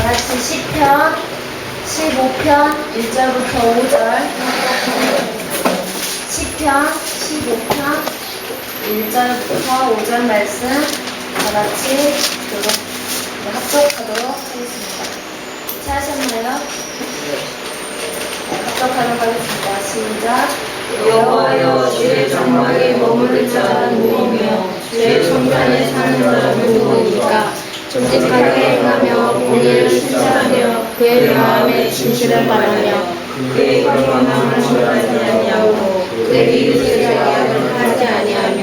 같이 시편 15편 1절부터 5절. 시편 15편 1절부터 5절 말씀 다 같이 합독하도록 하겠습니다. 찾으셨나요? 합독하도록 하겠습니다. 시작. 여호와여, 주의 장막에 머무를 자는 누구며 주의 성전에 사는 자는 누구니까? 정직하게 행하며 공의를 신뢰하며 그의 마음에 진실을 바라며 그의 경건함을 전하지 아니하고 그의 이웃의 약을 하지 아니하며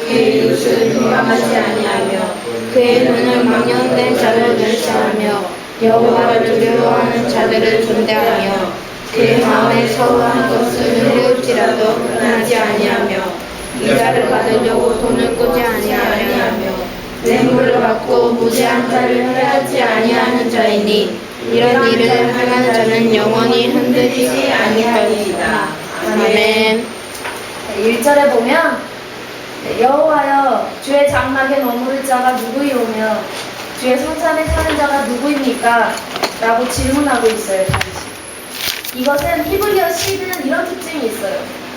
그의 이웃을 비방하지 아니하며 그의 눈을 망령된 자를 멸시하며 여호와를 두려워하는 자들을 존대하며 그의 마음에 서운한 것을 해올지라도 변하지 아니하며 이자를 받으려고 돈을 꾸지 아니하며 뇌물을 받고 무죄한 자를 해하지 아니하는 자이니 이런 일을 하는 자는 영원히 흔들리지 아니하리이다. 아멘. 1절에 보면 여호와여, 주의 장막에 머무를 자가 누구이오며 주의 성산에 사는 자가 누구입니까? 라고 질문하고 있어요. 이것은 히브리어 시는 이런 특징이 있어요.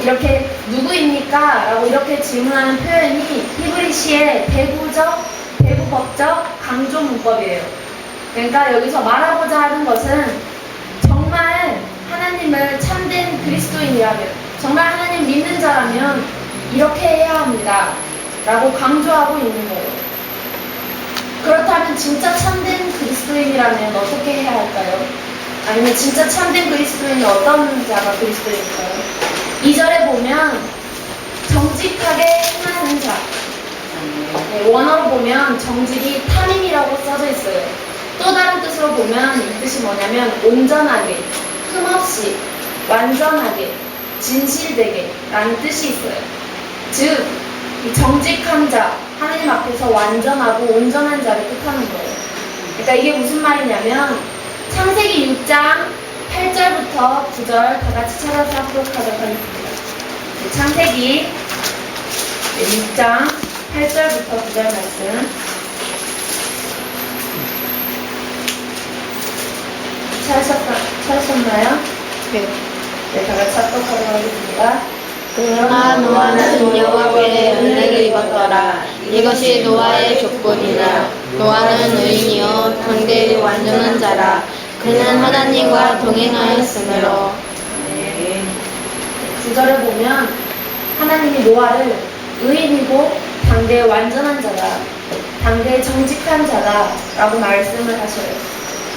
이렇게 누구입니까? 라고 이렇게 질문하는 표현이 히브리 시의 대구법적 강조 문법이에요. 그러니까 여기서 말하고자 하는 것은 정말 하나님을 참된 그리스도인이라면, 정말 하나님 믿는 자라면 이렇게 해야 합니다 라고 강조하고 있는 거예요. 그렇다면 진짜 참된 그리스도인이라면 어떻게 해야 할까요? 아니면 진짜 참된 그리스도인이 어떤 자가 그리스도인일까요? 2절에 보면 정직하게 행하는 자, 원어로 보면 정직이 탐임이라고 써져 있어요. 또 다른 뜻으로 보면 이 뜻이 뭐냐면 온전하게, 흠없이, 완전하게, 진실되게 라는 뜻이 있어요. 즉, 이 정직한 자, 하나님 앞에서 완전하고 온전한 자를 뜻하는 거예요. 그러니까 이게 무슨 말이냐면 창세기 6장 8절부터 9절 다 같이 찾아서 합독하도록 하겠습니다. 창세기 6장 8절부터 9절 말씀 찾으셨나요? 네. 네, 다 같이 합독하도록 하겠습니다. 그러나 노아는 여호와께 은혜를 입었더라. 이것이 노아의 조건이라. 노아는 의인이요 당대의 완전한 자라. 그는 하나님과 동행하였으므로. 9절에 보면 하나님이 노아를 의인이고 당대의 완전한 자다, 당대의 정직한 자다 라고 말씀을 하셔요.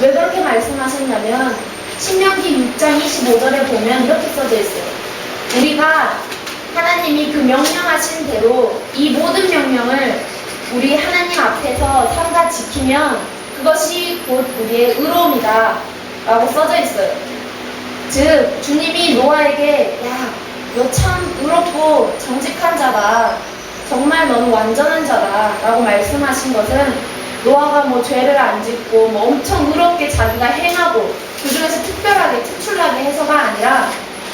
왜 그렇게 말씀하셨냐면 신명기 6장 25절에 보면 이렇게 써져 있어요. 우리가 하나님이 그 명령하신 대로 이 모든 명령을 우리 하나님 앞에서 삼가 지키면 그것이 곧 우리의 의로움이다 라고 써져 있어요. 즉 주님이 노아에게 야, 너 참 의롭고 정직한 자다, 정말 너는 완전한 자다 라고 말씀하신 것은 노아가 죄를 안 짓고 엄청 의롭게 자기가 행하고 그 중에서 특별하게 특출나게 해서가 아니라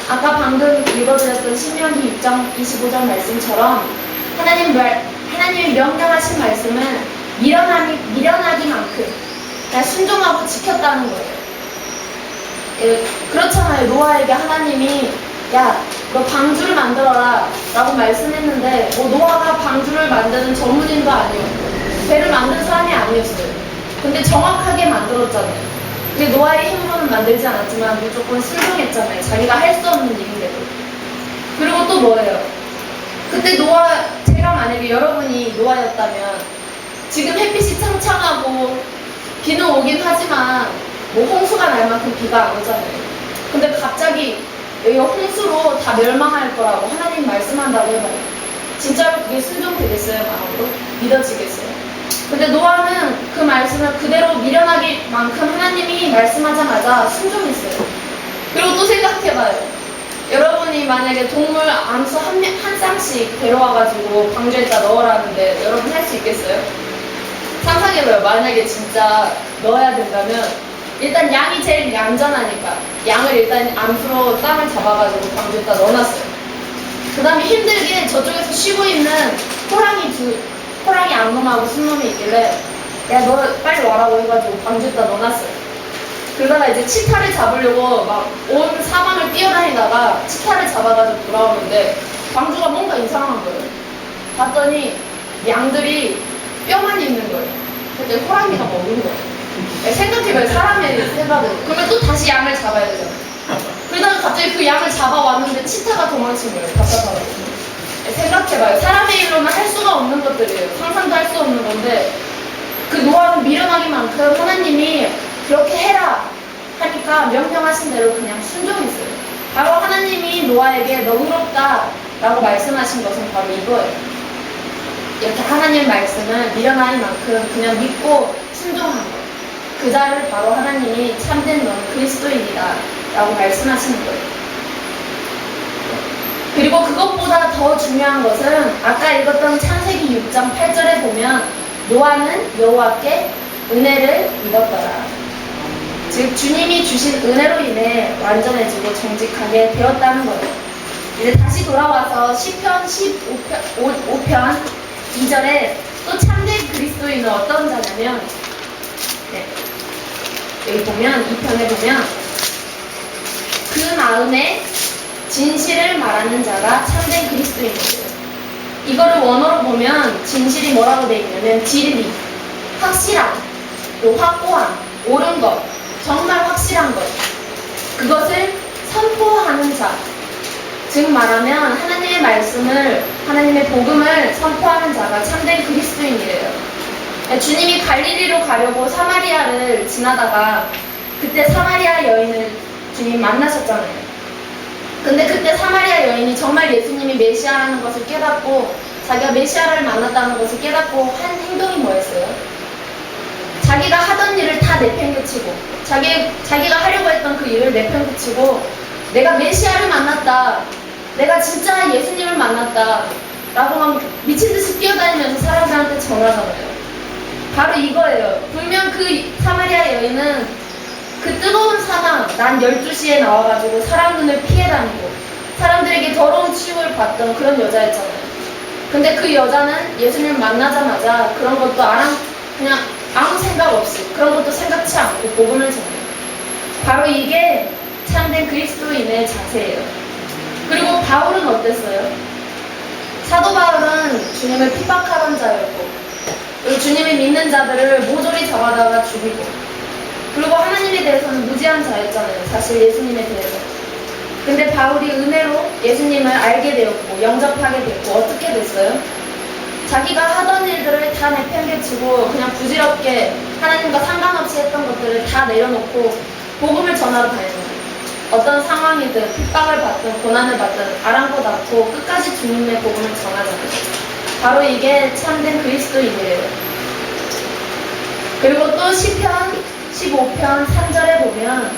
아까 방금 읽어드렸던 신명기 6장 25절 말씀처럼 하나님이 명령하신 말씀은 미련하기만큼 그냥 순종하고 지켰다는 거예요. 그렇잖아요. 노아에게 하나님이 야, 너 방주를 만들어라 라고 말씀했는데 노아가 방주를 만드는 전문인도 아니었고 배를 만든 사람이 아니었어요. 근데 정확하게 만들었잖아요. 근데 노아의 힘으로는 만들지 않았지만 무조건 순종했잖아요. 자기가 할 수 없는 일인데도. 그리고 또 뭐예요? 그때 제가 만약에 여러분이 노아였다면 지금 햇빛이 창창하고 비는 오긴 하지만 홍수가 날 만큼 비가 안 오잖아요. 근데 갑자기 여기가 홍수로 다 멸망할 거라고 하나님 말씀한다고 해봐요. 진짜로 그게 순종되겠어요? 마음으로? 믿어지겠어요? 근데 노아는 그 말씀을 그대로 미련하기만큼 하나님이 말씀하자마자 순종했어요. 그리고 또 생각해봐요. 여러분이 만약에 동물 암수 한 쌍씩 데려와가지고 방주에다 넣으라는데 여러분 할 수 있겠어요? 상상해봐요. 만약에 진짜 넣어야 된다면 일단 양이 제일 얌전하니까 양을 일단 암수로 땀을 잡아가지고 방주에다 넣어놨어요. 그 다음에 힘들게 저쪽에서 쉬고 있는 호랑이 암놈하고 순놈이 있길래 야, 너 빨리 와라고 해가지고 방주에다 넣어놨어요. 그러다가 이제 치타를 잡으려고 막 온 사방을 뛰어다니다가 치타를 잡아가지고 돌아오는데 방주가 뭔가 이상한 거예요. 봤더니 양들이 뼈만 있는 거예요. 근데 호랑이가 먹는 거예요. 생각해봐요. 사람의 생각으로. 그러면 또 다시 양을 잡아야 되잖아요. 그러다가 갑자기 그 양을 잡아왔는데 치타가 도망친 거예요. 답답하다고. 생각해봐요. 사람의 일로는 할 수가 없는 것들이에요. 상상도 할 수 없는 건데 그 노아는 미련하기만큼 하나님이 그렇게 해라 하니까 명령하신 대로 그냥 순종했어요. 바로 하나님이 노아에게 너 의롭다 라고 말씀하신 것은 바로 이거예요. 이렇게 하나님 말씀을 미련하기만큼 그냥 믿고 순종한 것. 그 자를 바로 하나님이 참된 너는 그리스도인이다 라고 말씀하시는 거예요. 그리고 그것보다 더 중요한 것은 아까 읽었던 창세기 6장 8절에 보면 노아는 여호와께 은혜를 입었더라. 즉 주님이 주신 은혜로 인해 완전해지고 정직하게 되었다는 거예요. 이제 다시 돌아와서 시편 15편 2절에 또 참된 그리스도인은 어떤 자냐면 여기 보면 2편에 보면 그 마음에 진실을 말하는 자가 참된 그리스도인이에요. 이거를 원어로 보면 진실이 뭐라고 되어 있냐면 진리, 확실함, 또 확고함, 옳은 것, 정말 확실한 것, 그것을 선포하는 자. 즉 말하면 하나님의 말씀을, 하나님의 복음을 선포하는 자가 참된 그리스도인이래요. 주님이 갈릴리로 가려고 사마리아를 지나다가 그때 사마리아 여인을 주님 만나셨잖아요. 근데 그때 사마리아 여인이 정말 예수님이 메시아라는 것을 깨닫고 자기가 메시아를 만났다는 것을 깨닫고 한 행동이 뭐였어요? 자기가 하던 일을 다 내팽개치고 자기가 하려고 했던 그 일을 내팽개치고 내가 메시아를 만났다, 내가 진짜 예수님을 만났다 라고 막 미친듯이 뛰어다니면서 사람들한테 전하잖아요. 바로 이거예요. 분명 그 사마리아 여인은 그 뜨거운 사막, 난 12시에 나와가지고 사람 눈을 피해 다니고 사람들에게 더러운 취급을 받던 그런 여자였잖아요. 근데 그 여자는 예수님을 만나자마자 그런 것도 그냥 아무 생각 없이 그런 것도 생각치 않고 복음을 전해요. 바로 이게 참된 그리스도인의 자세예요. 그리고 바울은 어땠어요? 사도 바울은 주님을 핍박하던 자였고 그리고 주님을 믿는 자들을 모조리 잡아다가 죽이고 그리고 하나님에 대해서는 무지한 자였잖아요. 사실 예수님에 대해서. 근데 바울이 은혜로 예수님을 알게 되었고 영접하게 됐고 어떻게 됐어요? 자기가 하던 일들을 다 내팽개치고 그냥 부질없게 하나님과 상관없이 했던 것들을 다 내려놓고 복음을 전하러 다니는 거예요. 어떤 상황이든 핍박을 받든 고난을 받든 아랑곳 않고 끝까지 주님의 복음을 전하잖아요. 바로 이게 참된 그리스도인이에요. 그리고 또 시편 15편 3절에 보면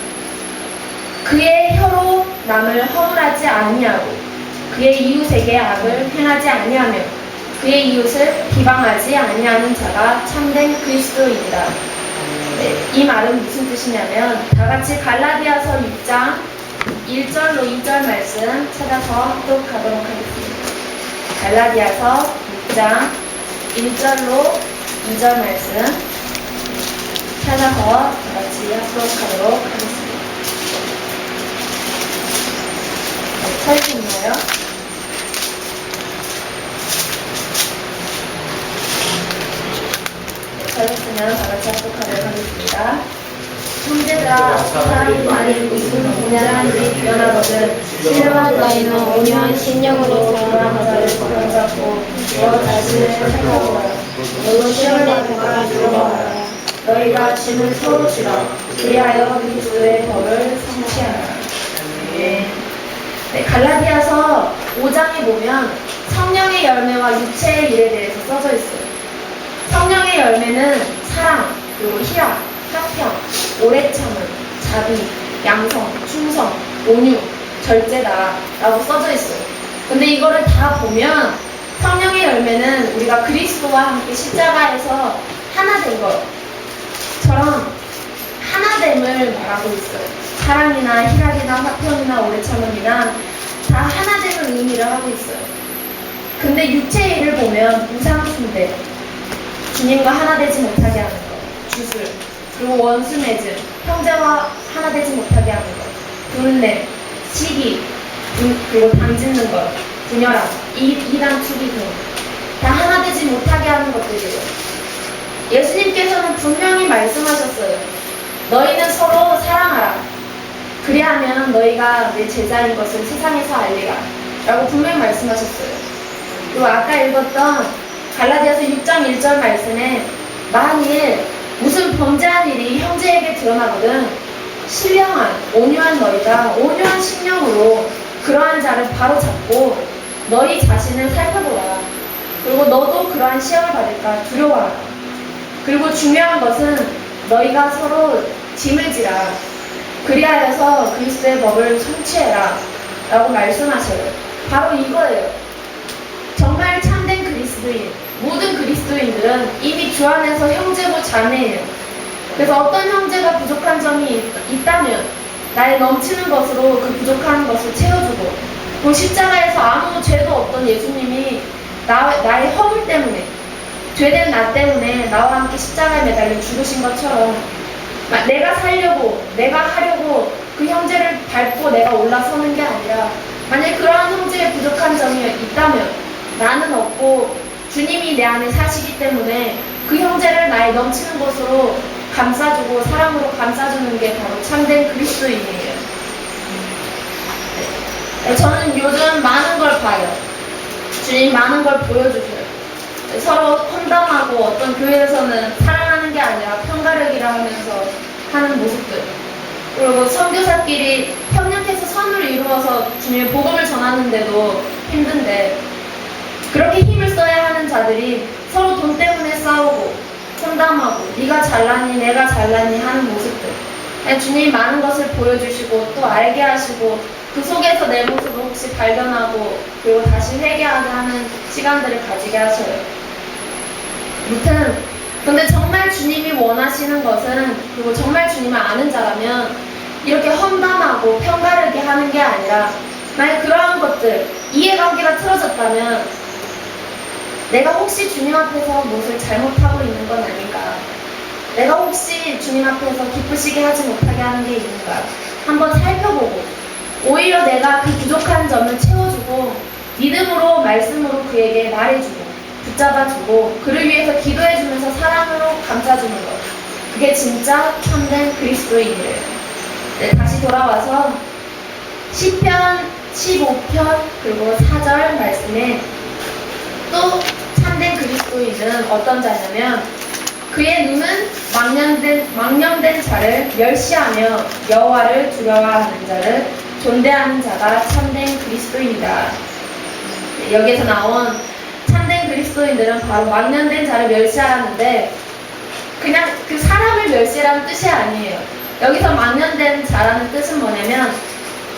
그의 혀로 남을 허물하지 아니하고 그의 이웃에게 악을 행하지 아니하며 그의 이웃을 비방하지 아니하는 자가 참된 그리스도인이다. 이 말은 무슨 뜻이냐면 다같이 갈라디아서 6장 1절로 2절 말씀 찾아서 합독하도록 하겠습니다. 갈라디아서 6장 1절로 2절 말씀 찾아서 다같이 합독하도록 하겠습니다. 할 수 있나요? 잘했으면 다같이 합독하도록 하겠습니다. 형제들아, 사람이 많이 무슨 분야를 변하거든 신령한 나이는 온유한 신령으로 경건한 자를 부름잡고 너 자신을 살펴보라. 너도 시험을 받을까 두려워하라. 너희가 짐을 서로 지라. 그리하여 그리스도의 벌을 성취하라. 네, 갈라디아서 5장에 보면 성령의 열매와 육체의 일에 대해서 써져 있어요. 성령의 열매는 사랑, 그리고 희락, 화평, 오래 참음, 자비, 양성, 충성, 온유, 절제다 라고 써져 있어요. 근데 이거를 다 보면 성령의 열매는 우리가 그리스도와 함께 십자가에서 하나 된 것처럼 하나됨을 말하고 있어요. 사랑이나 희락이나 화평이나 오래 참음이나 다 하나됨을 의미를 하고 있어요. 근데 육체의 일을 보면 우상 숭배, 주님과 하나 되지 못하게 하는 것, 주술. 그리고 원수 맺음, 형제와 하나 되지 못하게 하는 것, 분냄, 시기, 그리고 당짓는 것, 분열함, 이단 투기 등 다 하나 되지 못하게 하는 것들이에요. 예수님께서는 분명히 말씀하셨어요. 너희는 서로 사랑하라. 그리하면 너희가 내 제자인 것을 세상에서 알리라. 라고 분명히 말씀하셨어요. 그리고 아까 읽었던 갈라디아서 6장 1절 말씀에 만일 무슨 범죄한 일이 형제에게 드러나거든 신령한 온유한 너희가 온유한 심령으로 그러한 자를 바로 잡고 너희 자신을 살펴보라. 그리고 너도 그러한 시험을 받을까 두려워하라. 그리고 중요한 것은 너희가 서로 짐을 지라. 그리하여서 그리스도의 법을 성취해라. 라고 말씀하셔요. 바로 이거예요. 정말 참된 그리스도인, 모든 그리스도인들은 이미 주 안에서 형제고 자매예요. 그래서 어떤 형제가 부족한 점이 있다면 나의 넘치는 것으로 그 부족한 것을 채워주고, 그 십자가에서 아무 죄도 없던 예수님이 나의 허물 때문에, 죄된 나 때문에 나와 함께 십자가에 매달려 죽으신 것처럼 내가 살려고, 내가 하려고 그 형제를 밟고 내가 올라서는 게 아니라, 만약 그러한 형제의 부족한 점이 있다면 나는 없고 주님이 내 안에 사시기 때문에 그 형제를 나의 넘치는 것으로 감싸주고 사랑으로 감싸주는 게 바로 참된 그리스도인이에요. 저는 요즘 많은 걸 봐요. 주님 많은 걸 보여주셔요. 서로 험담하고 어떤 교회에서는 사랑하는 게 아니라 편가르기라 하면서 하는 모습들. 그리고 선교사끼리 협력해서 선을 이루어서 주님의 복음을 전하는데도 힘든데 그렇게 힘을 써야 하는 자들이 서로 돈 때문에 싸우고 험담하고 네가 잘나니 내가 잘나니 하는 모습들. 주님이 많은 것을 보여주시고 또 알게 하시고 그 속에서 내 모습을 혹시 발견하고 그리고 다시 회개하게 하는 시간들을 가지게 하셔요. 무튼 근데 정말 주님이 원하시는 것은, 그리고 정말 주님을 아는 자라면 이렇게 험담하고 편가르게 하는 게 아니라, 만약 그러한 것들, 이해관계가 틀어졌다면 내가 혹시 주님 앞에서 무엇을 잘못하고 있는 건 아닌가, 내가 혹시 주님 앞에서 기쁘시게 하지 못하게 하는 게 있는가 한번 살펴보고, 오히려 내가 그 부족한 점을 채워주고 믿음으로 말씀으로 그에게 말해주고 붙잡아주고 그를 위해서 기도해주면서 사랑으로 감싸주는 것, 그게 진짜 참된 그리스도인이에요. 네, 다시 돌아와서 시편 15편 그리고 4절 말씀에 또 참된 그리스도인은 어떤 자냐면 그의 눈은 망령된 자를 멸시하며 여호와를 두려워하는 자를 존대하는 자가 참된 그리스도인이다. 네, 여기에서 나온 참된 그리스도인들은 바로 망령된 자를 멸시하는데 그냥 그 사람을 멸시라는 뜻이 아니에요. 여기서 망령된 자라는 뜻은 뭐냐면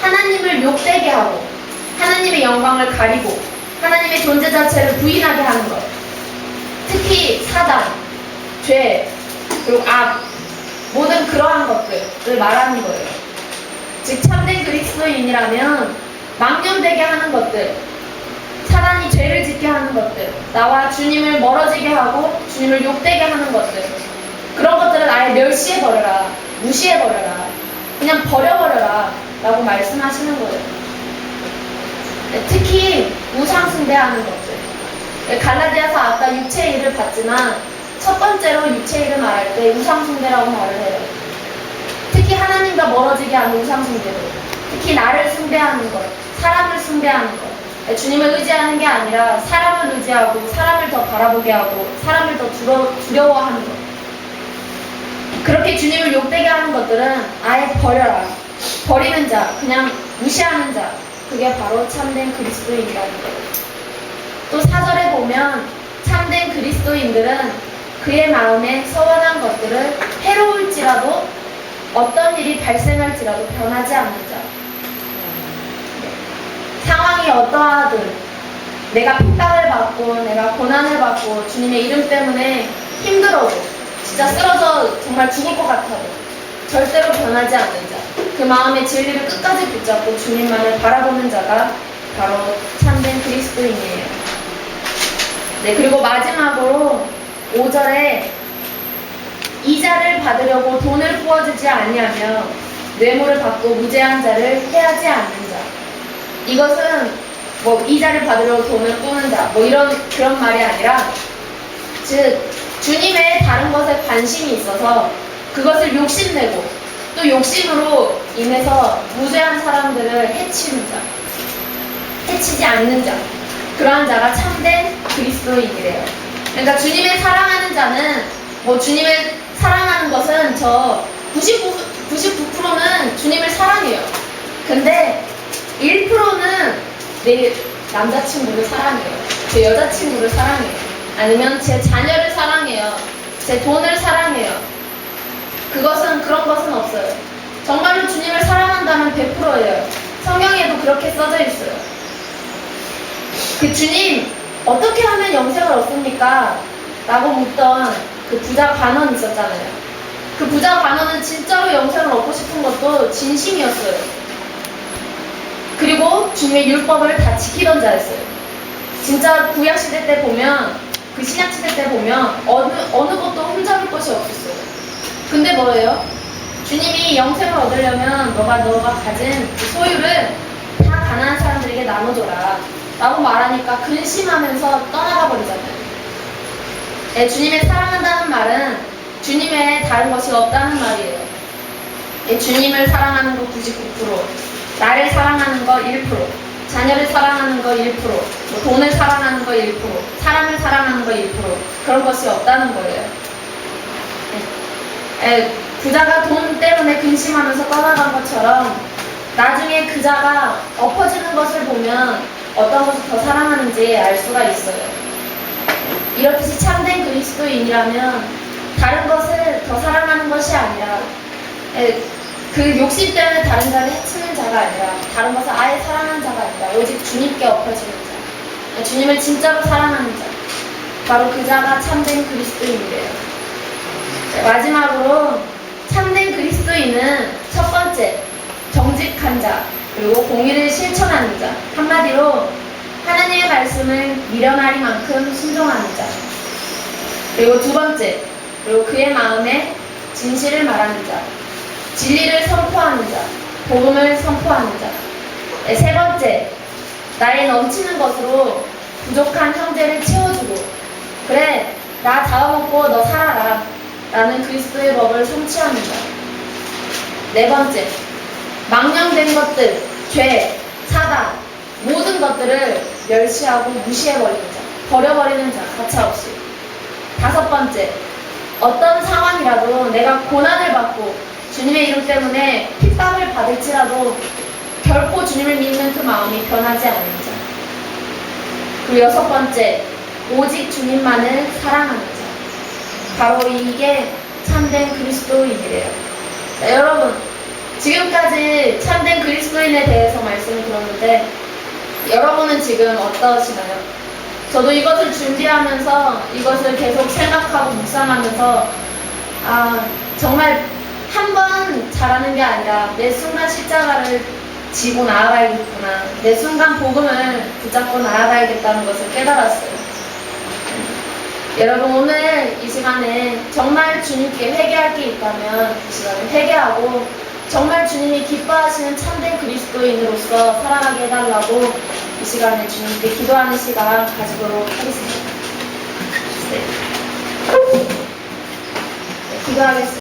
하나님을 욕되게 하고 하나님의 영광을 가리고 하나님의 존재 자체를 부인하게 하는 것. 특히 사단, 죄, 그리고 악, 모든 그러한 것들을 말하는 거예요. 즉 참된 그리스도인이라면 망령되게 하는 것들, 사단이 죄를 짓게 하는 것들, 나와 주님을 멀어지게 하고 주님을 욕되게 하는 것들, 그런 것들을 아예 멸시해버려라, 무시해버려라, 그냥 버려버려라 라고 말씀하시는 거예요. 특히 우상 숭배하는 것들. 갈라디아서 아까 육체의 일을 봤지만 첫 번째로 육체의 일을 말할 때 우상 숭배라고 말을 해요. 특히 하나님과 멀어지게 하는 우상 숭배도, 특히 나를 숭배하는 것, 사람을 숭배하는 것, 주님을 의지하는 게 아니라 사람을 의지하고 사람을 더 바라보게 하고 사람을 더 두려워하는 것, 그렇게 주님을 욕되게 하는 것들은 아예 버려라. 버리는 자, 그냥 무시하는 자, 그게 바로 참된 그리스도인이라는 거예요. 또 4절에 보면 참된 그리스도인들은 그의 마음에 서원한 것들을 해로울지라도 어떤 일이 발생할지라도 변하지 않는 자. 상황이 어떠하든 내가 핍박을 받고 내가 고난을 받고 주님의 이름 때문에 힘들어도 진짜 쓰러져 정말 죽을 것 같아도 절대로 변하지 않는 자, 그 마음의 진리를 끝까지 붙잡고 주님만을 바라보는 자가 바로 참된 그리스도인이에요. 네, 그리고 마지막으로 5절에 이자를 받으려고 돈을 부어주지 아니하며 뇌물을 받고 무죄한 자를 해하지 않는 자. 이것은 뭐 이자를 받으려고 돈을 꾸는 자, 뭐 그런 말이 아니라, 즉 주님의 다른 것에 관심이 있어서 그것을 욕심내고 또 욕심으로 인해서 무죄한 사람들을 해치는 자, 해치지 않는 자, 그러한 자가 참된 그리스도인이래요. 그러니까 주님을 사랑하는 자는, 뭐 주님을 사랑하는 것은 99%는 주님을 사랑해요. 근데 1%는 내 남자친구를 사랑해요. 제 여자친구를 사랑해요. 아니면 제 자녀를 사랑해요. 제 돈을 사랑해요. 그런 것은 없어요. 정말로 주님을 사랑한다면 100%예요. 성경에도 그렇게 써져 있어요. 그 주님, 어떻게 하면 영생을 얻습니까? 라고 묻던 그 부자 관원 있었잖아요. 그 부자 관원은 진짜로 영생을 얻고 싶은 것도 진심이었어요. 그리고 주님의 율법을 다 지키던 자였어요. 진짜 구약시대 때 보면, 그 신약시대 때 보면 어느 것도 흠잡을 것이 없었어요. 근데 뭐예요? 주님이 영생을 얻으려면 너가 가진 그 소유를 다 가난한 사람들에게 나눠줘라 라고 말하니까 근심하면서 떠나가 버리잖아요. 주님을 사랑한다는 말은 주님의 다른 것이 없다는 말이에요. 주님을 사랑하는 거 99%, 나를 사랑하는 거 1%, 자녀를 사랑하는 거 1%, 뭐 돈을 사랑하는 거 1%, 사람을 사랑하는 거 1%, 그런 것이 없다는 거예요. 부자가 돈 때문에 근심하면서 떠나간 것처럼 나중에 그 자가 엎어지는 것을 보면 어떤 것을 더 사랑하는지 알 수가 있어요. 이렇듯이 참된 그리스도인이라면 다른 것을 더 사랑하는 것이 아니라, 그 욕심 때문에 다른 자를 해치는 자가 아니라, 다른 것을 아예 사랑하는 자가 아니라 오직 주님께 엎어지는 자, 주님을 진짜로 사랑하는 자, 바로 그 자가 참된 그리스도인이래요. 마지막으로 참된 그리스도인은 첫 번째, 정직한 자, 그리고 공의를 실천하는 자, 한마디로 하나님의 말씀을 미련하리만큼 순종하는 자. 그리고 두 번째, 그리고 그의 마음에 진실을 말하는 자, 진리를 선포하는 자, 복음을 선포하는 자. 세 번째, 나의 넘치는 것으로 부족한 형제를 채워주고, 그래, 나 잡아먹고 너 살아라 라는 그리스도의 법을 성취하는 자. 네 번째, 망령된 것들, 죄, 사단, 모든 것들을 멸시하고 무시해버리는 자, 버려버리는 자, 가차없이. 다섯 번째, 어떤 상황이라도 내가 고난을 받고 주님의 이름 때문에 핍박을 받을지라도 결코 주님을 믿는 그 마음이 변하지 않는 자. 그리고 여섯 번째, 오직 주님만을 사랑하는 자. 바로 이게 참된 그리스도인이래요. 자, 여러분, 지금까지 참된 그리스도인에 대해서 말씀을 들었는데 여러분은 지금 어떠시나요? 저도 이것을 준비하면서 이것을 계속 생각하고 묵상하면서 정말 한 번 잘하는 게 아니라 매 순간 십자가를 지고 나아가야겠구나, 매 순간 복음을 붙잡고 나아가야겠다는 것을 깨달았어요. 여러분, 오늘 이 시간에 정말 주님께 회개할 게 있다면 이 시간에 회개하고 정말 주님이 기뻐하시는 참된 그리스도인으로서 살아가게 해달라고 이 시간에 주님께 기도하는 시간 가지도록 하겠습니다. 네, 기도하겠습니다.